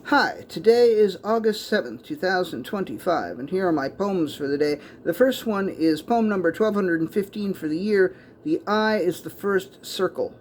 Hi, today is August 7th, 2025, and here are my poems for the day. The first one is poem number 1215 for the year, The Eye is the First Circle.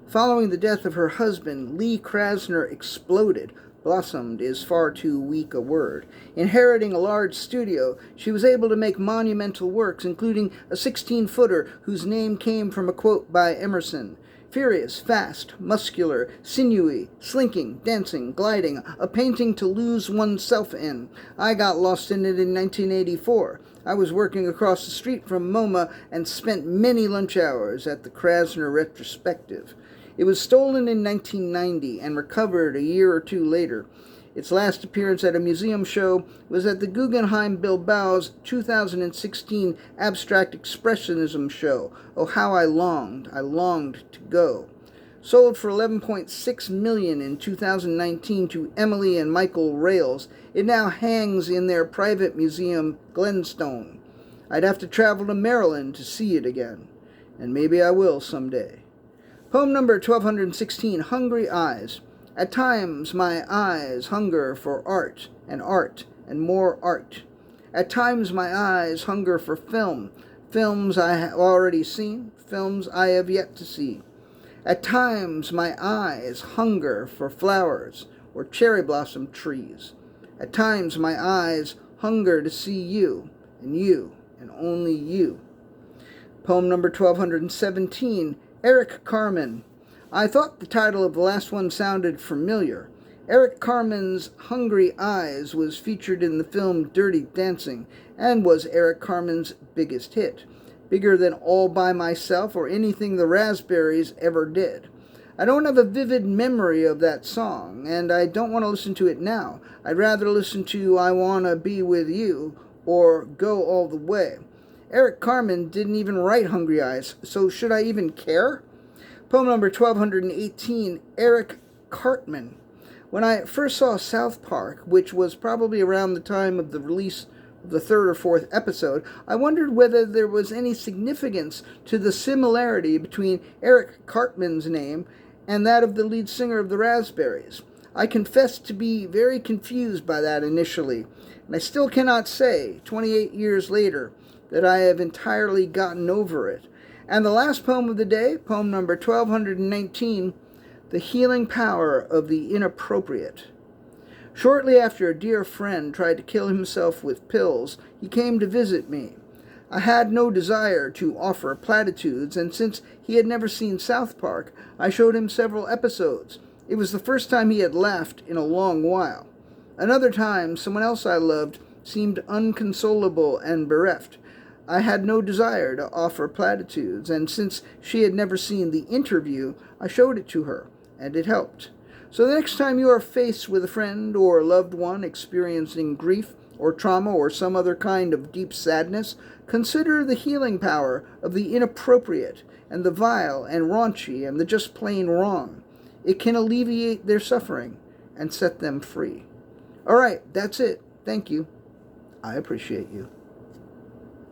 Following the death of her husband, Lee Krasner exploded. Blossomed is far too weak a word. Inheriting a large studio, she was able to make monumental works, including a 16-footer whose name came from a quote by Emerson. Furious, fast, muscular, sinewy, slinking, dancing, gliding, a painting to lose oneself in. I got lost in it in 1984. I was working across the street from MoMA and spent many lunch hours at the Krasner retrospective. It was stolen in 1990 and recovered a year or two later. Its last appearance at a museum show was at the Guggenheim Bilboa's 2016 Abstract Expressionism show. Oh, how I longed to go. Sold for $11.6 million in 2019 to Emily and Michael Rales, it now hangs in their private museum, Glenstone. I'd have to travel to Maryland to see it again, and maybe I will someday. Poem number 1216, Hungry Eyes. At times my eyes hunger for art and more art. At times my eyes hunger for films I have already seen, films I have yet to see. At times my eyes hunger for flowers or cherry blossom trees. At times my eyes hunger to see you and only you. Poem number 1217, Eric Carmen. I thought the title of the last one sounded familiar. Eric Carmen's Hungry Eyes was featured in the film Dirty Dancing and was Eric Carmen's biggest hit, bigger than All by Myself or anything the Raspberries ever did. I don't have a vivid memory of that song, and I don't want to listen to it now. I'd rather listen to I Wanna Be With You or Go All the Way. Eric Carmen didn't even write Hungry Eyes, so should I even care? Poem number 1218, Eric Cartman. When I first saw South Park, which was probably around the time of the release of the third or fourth episode, I wondered whether there was any significance to the similarity between Eric Cartman's name and that of the lead singer of the Raspberries. I confess to be very confused by that initially, and I still cannot say, 28 years later, that I have entirely gotten over it. And the last poem of the day, poem number 1219, The Healing Power of the Inappropriate. Shortly after a dear friend tried to kill himself with pills, he came to visit me. I had no desire to offer platitudes, and since he had never seen South Park, I showed him several episodes. It was the first time he had laughed in a long while. Another time, someone else I loved seemed unconsolable and bereft. I had no desire to offer platitudes, and since she had never seen The Interview, I showed it to her, and it helped. So the next time you are faced with a friend or loved one experiencing grief or trauma or some other kind of deep sadness, consider the healing power of the inappropriate and the vile and raunchy and the just plain wrong. It can alleviate their suffering and set them free. All right, that's it. Thank you. I appreciate you.